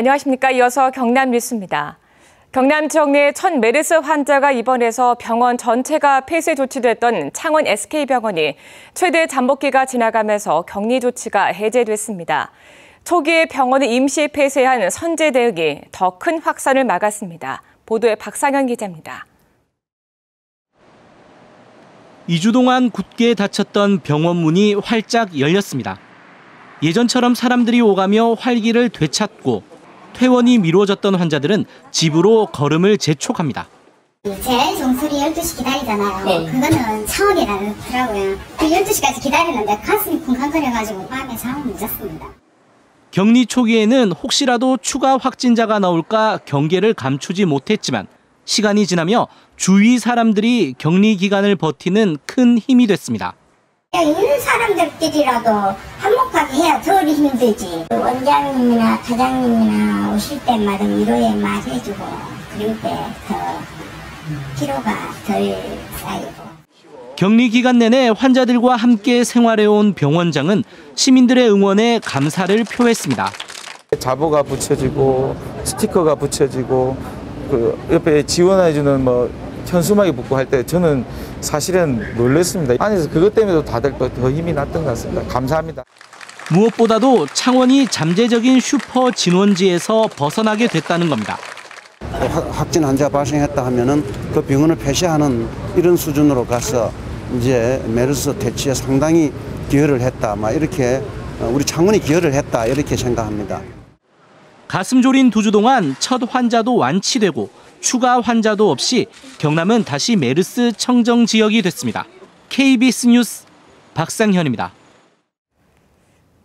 안녕하십니까. 이어서 경남 뉴스입니다. 경남 지역 내 첫 메르스 환자가 입원해서 병원 전체가 폐쇄 조치됐던 창원 SK병원이 최대 잠복기가 지나가면서 격리 조치가 해제됐습니다. 초기에 병원을 임시 폐쇄한 선제 대응이 더 큰 확산을 막았습니다. 보도에 박상현 기자입니다. 2주 동안 굳게 닫혔던 병원 문이 활짝 열렸습니다. 예전처럼 사람들이 오가며 활기를 되찾고 퇴원이 미뤄졌던 환자들은 집으로 걸음을 재촉합니다. 제일 종소리 12시 기다리잖아요. 네. 그거는 창원이라더라고요. 그 12시까지 기다리는데 가슴이 쿵쾅거려가지고 밤에 잠을 못 잤습니다. 격리 초기에는 혹시라도 추가 확진자가 나올까 경계를 감추지 못했지만 시간이 지나며 주위 사람들이 격리 기간을 버티는 큰 힘이 됐습니다. 있는 사람들끼리라도 한몫하게 해야 덜 힘들지. 원장님이나 과장님이나 오실 때마다 위로의 말 해주고 그럴 때 더 피로가 덜 쌓이고. 격리 기간 내내 환자들과 함께 생활해온 병원장은 시민들의 응원에 감사를 표했습니다. 자보가 붙여지고 스티커가 붙여지고 그 옆에 지원해주는 현수막이 붙고 할 때 저는 사실은 놀랐습니다. 안에서 그것 때문에도 다들 더 힘이 났던 것 같습니다. 감사합니다. 무엇보다도 창원이 잠재적인 슈퍼 진원지에서 벗어나게 됐다는 겁니다. 확진 환자가 발생했다 하면은 그 병원을 폐쇄하는 이런 수준으로 가서 이제 메르스 퇴치에 상당히 기여를 했다. 이렇게 우리 창원이 기여를 했다 이렇게 생각합니다. 가슴 졸인 2주 동안 첫 환자도 완치되고 추가 환자도 없이 경남은 다시 메르스 청정 지역이 됐습니다. KBS 뉴스 박상현입니다.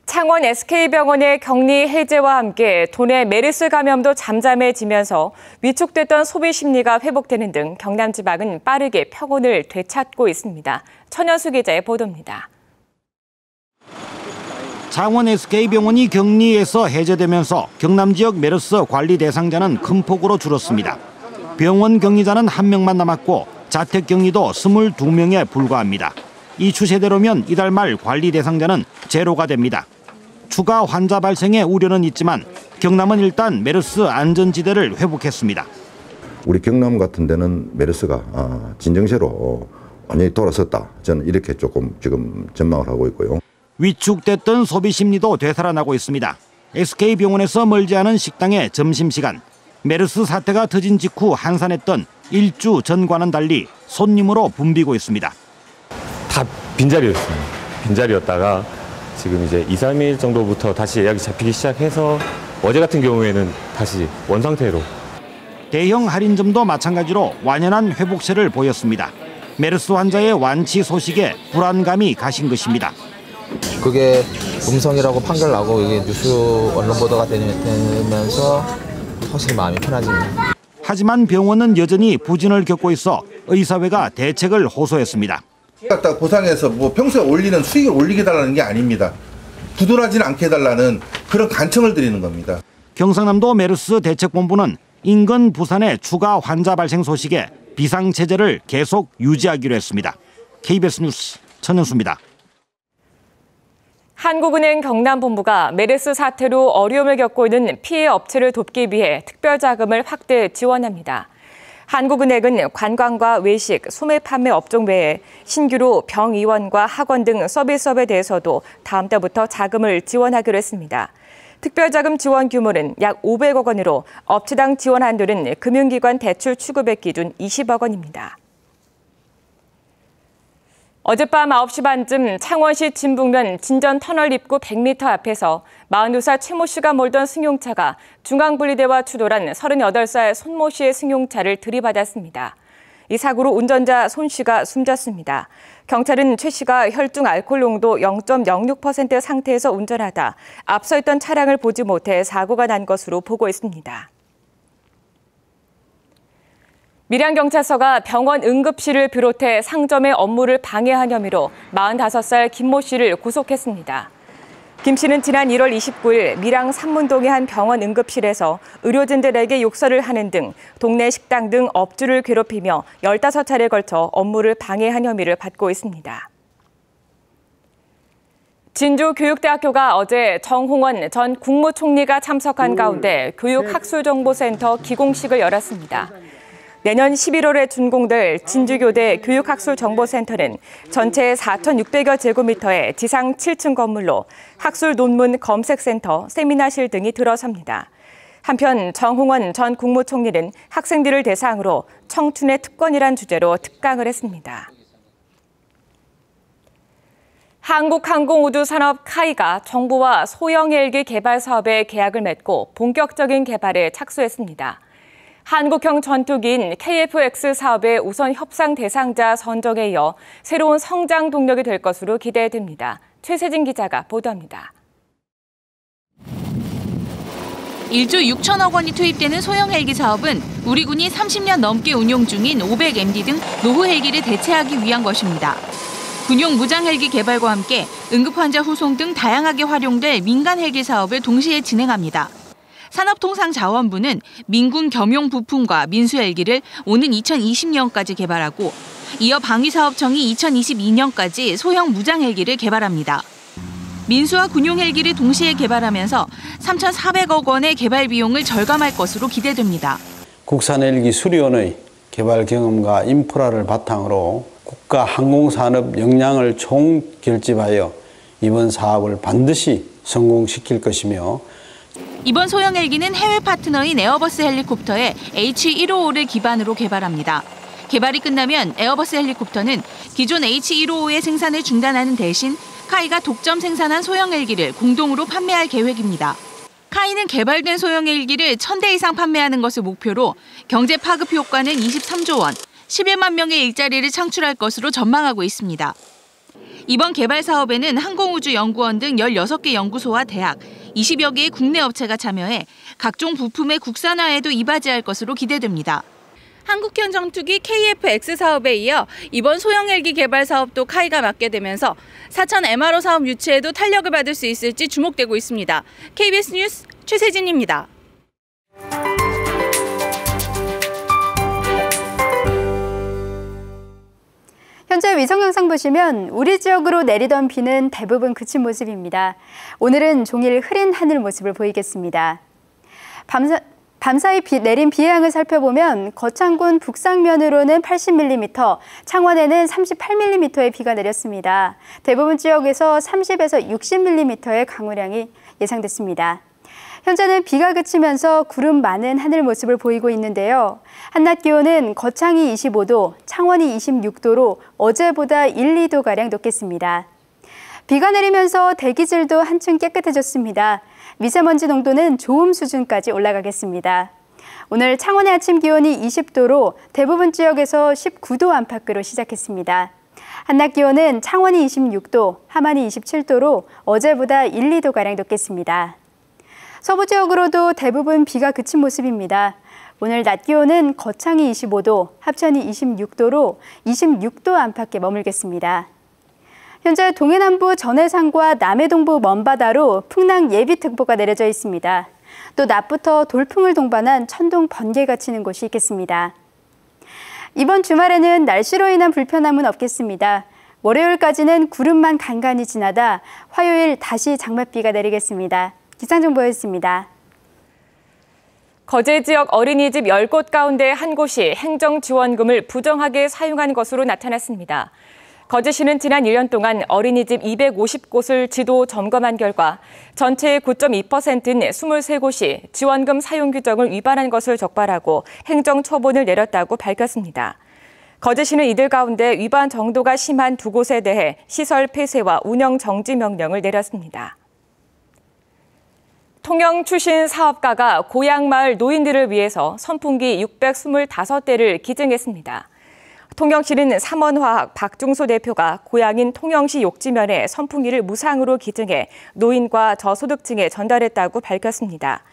창원 SK병원의 격리 해제와 함께 도내 메르스 감염도 잠잠해지면서 위축됐던 소비 심리가 회복되는 등 경남 지방은 빠르게 평온을 되찾고 있습니다. 천연수 기자의 보도입니다. 창원 SK병원이 격리에서 해제되면서 경남 지역 메르스 관리 대상자는 큰 폭으로 줄었습니다. 병원 격리자는 1명만 남았고 자택 격리도 22명에 불과합니다. 이 추세대로면 이달 말 관리 대상자는 제로가 됩니다. 추가 환자 발생의 우려는 있지만 경남은 일단 메르스 안전지대를 회복했습니다. 우리 경남 같은 데는 메르스가 진정세로 완전히 돌아섰다. 저는 이렇게 조금 지금 전망을 하고 있고요. 위축됐던 소비 심리도 되살아나고 있습니다. SK병원에서 멀지 않은 식당의 점심시간. 메르스 사태가 터진 직후 한산했던 일주 전과는 달리 손님으로 붐비고 있습니다. 다 빈자리였습니다. 빈자리였다가 지금 이제 2, 3일 정도부터 다시 예약이 잡히기 시작해서 어제 같은 경우에는 다시 원상태로. 대형 할인점도 마찬가지로 완연한 회복세를 보였습니다. 메르스 환자의 완치 소식에 불안감이 가신 것입니다. 그게 음성이라고 판결나고 이게 뉴스 언론 보도가 되면서 확실히 마음이 편해집니다. 하지만 병원은 여전히 부진을 겪고 있어 의사회가 대책을 호소했습니다. 갖다가 보상해서 평소에 올리는 수익을 올리게 해달라는 게 아닙니다. 부도나지는 않게 해달라는 그런 간청을 드리는 겁니다. 경상남도 메르스 대책본부는 인근 부산의 추가 환자 발생 소식에 비상체제를 계속 유지하기로 했습니다. KBS 뉴스 천연수입니다. 한국은행 경남본부가 메르스 사태로 어려움을 겪고 있는 피해 업체를 돕기 위해 특별자금을 확대 지원합니다. 한국은행은 관광과 외식, 소매 판매 업종 외에 신규로 병의원과 학원 등 서비스업에 대해서도 다음 달부터 자금을 지원하기로 했습니다. 특별자금 지원 규모는 약 500억 원으로 업체당 지원 한도는 금융기관 대출 취급액 기준 20억 원입니다. 어젯밤 9시 반쯤 창원시 진북면 진전터널 입구 100m 앞에서 42살 최모 씨가 몰던 승용차가 중앙분리대와 추돌한 38살 손모 씨의 승용차를 들이받았습니다. 이 사고로 운전자 손 씨가 숨졌습니다. 경찰은 최 씨가 혈중 알코올 농도 0.06% 상태에서 운전하다 앞서 있던 차량을 보지 못해 사고가 난 것으로 보고 있습니다. 밀양경찰서가 병원 응급실을 비롯해 상점의 업무를 방해한 혐의로 45살 김모 씨를 구속했습니다. 김 씨는 지난 1월 29일 밀양 삼문동의 한 병원 응급실에서 의료진들에게 욕설을 하는 등 동네 식당 등 업주를 괴롭히며 15차례에 걸쳐 업무를 방해한 혐의를 받고 있습니다. 진주교육대학교가 어제 정홍원 전 국무총리가 참석한 가운데 교육학술정보센터 기공식을 열었습니다. 내년 11월에 준공될 진주교대 교육학술정보센터는 전체 4,600여 제곱미터의 지상 7층 건물로 학술 논문 검색센터, 세미나실 등이 들어섭니다. 한편 정홍원 전 국무총리는 학생들을 대상으로 청춘의 특권이란 주제로 특강을 했습니다. 한국항공우주산업 카이가 정부와 소형 헬기 개발 사업에 계약을 맺고 본격적인 개발에 착수했습니다. 한국형 전투기인 KF-X 사업의 우선 협상 대상자 선정에 이어 새로운 성장 동력이 될 것으로 기대됩니다. 최세진 기자가 보도합니다. 1조 6천억 원이 투입되는 소형 헬기 사업은 우리 군이 30년 넘게 운용 중인 500MD 등 노후 헬기를 대체하기 위한 것입니다. 군용 무장 헬기 개발과 함께 응급환자 후송 등 다양하게 활용될 민간 헬기 사업을 동시에 진행합니다. 산업통상자원부는 민군 겸용 부품과 민수 헬기를 오는 2020년까지 개발하고 이어 방위사업청이 2022년까지 소형 무장 헬기를 개발합니다. 민수와 군용 헬기를 동시에 개발하면서 3,400억 원의 개발 비용을 절감할 것으로 기대됩니다. 국산 헬기 수리원의 개발 경험과 인프라를 바탕으로 국가 항공산업 역량을 총결집하여 이번 사업을 반드시 성공시킬 것이며 이번 소형 헬기는 해외 파트너인 에어버스 헬리콥터의 H155를 기반으로 개발합니다. 개발이 끝나면 에어버스 헬리콥터는 기존 H155의 생산을 중단하는 대신 카이가 독점 생산한 소형 헬기를 공동으로 판매할 계획입니다. 카이는 개발된 소형 헬기를 1,000대 이상 판매하는 것을 목표로 경제 파급 효과는 23조 원, 11만 명의 일자리를 창출할 것으로 전망하고 있습니다. 이번 개발 사업에는 항공우주연구원 등 16개 연구소와 대학, 20여 개의 국내 업체가 참여해 각종 부품의 국산화에도 이바지할 것으로 기대됩니다. 한국형 전투기 KF-X 사업에 이어 이번 소형 헬기 개발 사업도 카이가 맡게 되면서 4천 MRO 사업 유치에도 탄력을 받을 수 있을지 주목되고 있습니다. KBS 뉴스 최세진입니다. 현재 위성 영상 보시면 우리 지역으로 내리던 비는 대부분 그친 모습입니다. 오늘은 종일 흐린 하늘 모습을 보이겠습니다. 밤사이 내린 비의 양을 살펴보면 거창군 북상면으로는 80mm, 창원에는 38mm의 비가 내렸습니다. 대부분 지역에서 30에서 60mm의 강우량이 예상됐습니다. 현재는 비가 그치면서 구름 많은 하늘 모습을 보이고 있는데요. 한낮 기온은 거창이 25도, 창원이 26도로 어제보다 1, 2도가량 높겠습니다. 비가 내리면서 대기질도 한층 깨끗해졌습니다. 미세먼지 농도는 좋음 수준까지 올라가겠습니다. 오늘 창원의 아침 기온이 20도로 대부분 지역에서 19도 안팎으로 시작했습니다. 한낮 기온은 창원이 26도, 함안이 27도로 어제보다 1, 2도가량 높겠습니다. 서부 지역으로도 대부분 비가 그친 모습입니다. 오늘 낮 기온은 거창이 25도, 합천이 26도로 26도 안팎에 머물겠습니다. 현재 동해남부 전해상과 남해동부 먼바다로 풍랑 예비특보가 내려져 있습니다. 또 낮부터 돌풍을 동반한 천둥 번개가 치는 곳이 있겠습니다. 이번 주말에는 날씨로 인한 불편함은 없겠습니다. 월요일까지는 구름만 간간히 지나다 화요일 다시 장맛비가 내리겠습니다. 기상정보였습니다. 거제 지역 어린이집 10곳 가운데 한 곳이 행정지원금을 부정하게 사용한 것으로 나타났습니다. 거제시는 지난 1년 동안 어린이집 250곳을 지도 점검한 결과 전체의 9.2%인 23곳이 지원금 사용 규정을 위반한 것을 적발하고 행정처분을 내렸다고 밝혔습니다. 거제시는 이들 가운데 위반 정도가 심한 2곳에 대해 시설 폐쇄와 운영 정지 명령을 내렸습니다. 통영 출신 사업가가 고향 마을 노인들을 위해서 선풍기 625대를 기증했습니다. 통영시는 삼원화학 박중소 대표가 고향인 통영시 욕지면에 선풍기를 무상으로 기증해 노인과 저소득층에 전달했다고 밝혔습니다.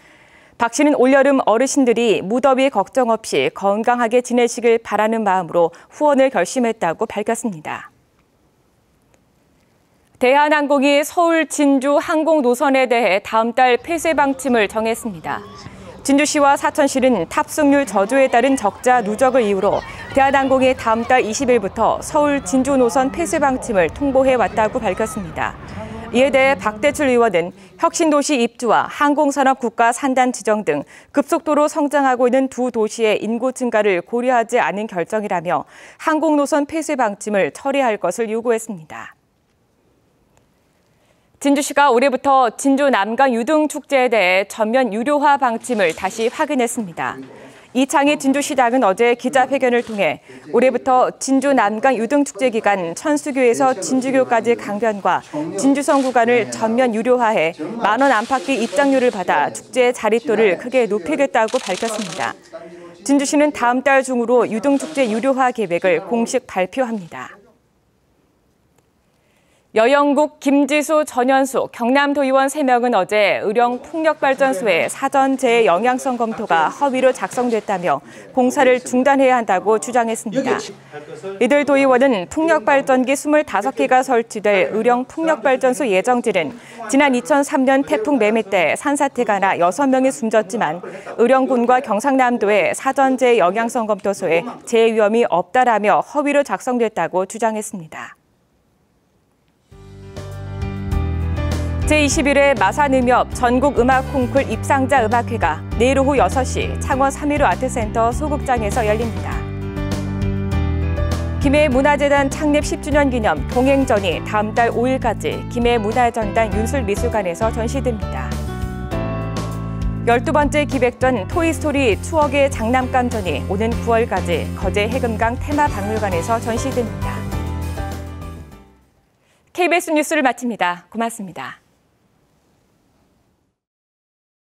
박 씨는 올여름 어르신들이 무더위 걱정 없이 건강하게 지내시길 바라는 마음으로 후원을 결심했다고 밝혔습니다. 대한항공이 서울 진주 항공 노선에 대해 다음 달 폐쇄 방침을 정했습니다. 진주시와 사천시는 탑승률 저조에 따른 적자 누적을 이유로 대한항공이 다음 달 20일부터 서울 진주 노선 폐쇄 방침을 통보해 왔다고 밝혔습니다. 이에 대해 박대출 의원은 혁신도시 입주와 항공산업 국가 산단 지정 등 급속도로 성장하고 있는 두 도시의 인구 증가를 고려하지 않은 결정이라며 항공노선 폐쇄 방침을 처리할 것을 요구했습니다. 진주시가 올해부터 진주 남강 유등축제에 대해 전면 유료화 방침을 다시 확인했습니다. 이창희 진주시장은 어제 기자회견을 통해 올해부터 진주 남강 유등축제 기간 천수교에서 진주교까지 강변과 진주성 구간을 전면 유료화해 만원 안팎의 입장료를 받아 축제의 자립도를 크게 높이겠다고 밝혔습니다. 진주시는 다음 달 중으로 유등축제 유료화 계획을 공식 발표합니다. 여영국, 김지수, 전현수, 경남도의원 3명은 어제 의령 풍력발전소의 사전 재해 영향성 검토가 허위로 작성됐다며 공사를 중단해야 한다고 주장했습니다. 이들 도의원은 풍력발전기 25개가 설치될 의령 풍력발전소 예정지는 지난 2003년 태풍 매미 때 산사태가 나 6명이 숨졌지만 의령군과 경상남도의 사전 재해 영향성 검토소에 재해 위험이 없다라며 허위로 작성됐다고 주장했습니다. 제21회 마산음협 전국음악콩쿨 입상자 음악회가 내일 오후 6시 창원 3.15 아트센터 소극장에서 열립니다. 김해문화재단 창립 10주년 기념 동행전이 다음 달 5일까지 김해문화전당 윤술미술관에서 전시됩니다. 12번째 기획전 토이스토리 추억의 장난감전이 오는 9월까지 거제 해금강 테마박물관에서 전시됩니다. KBS 뉴스를 마칩니다. 고맙습니다.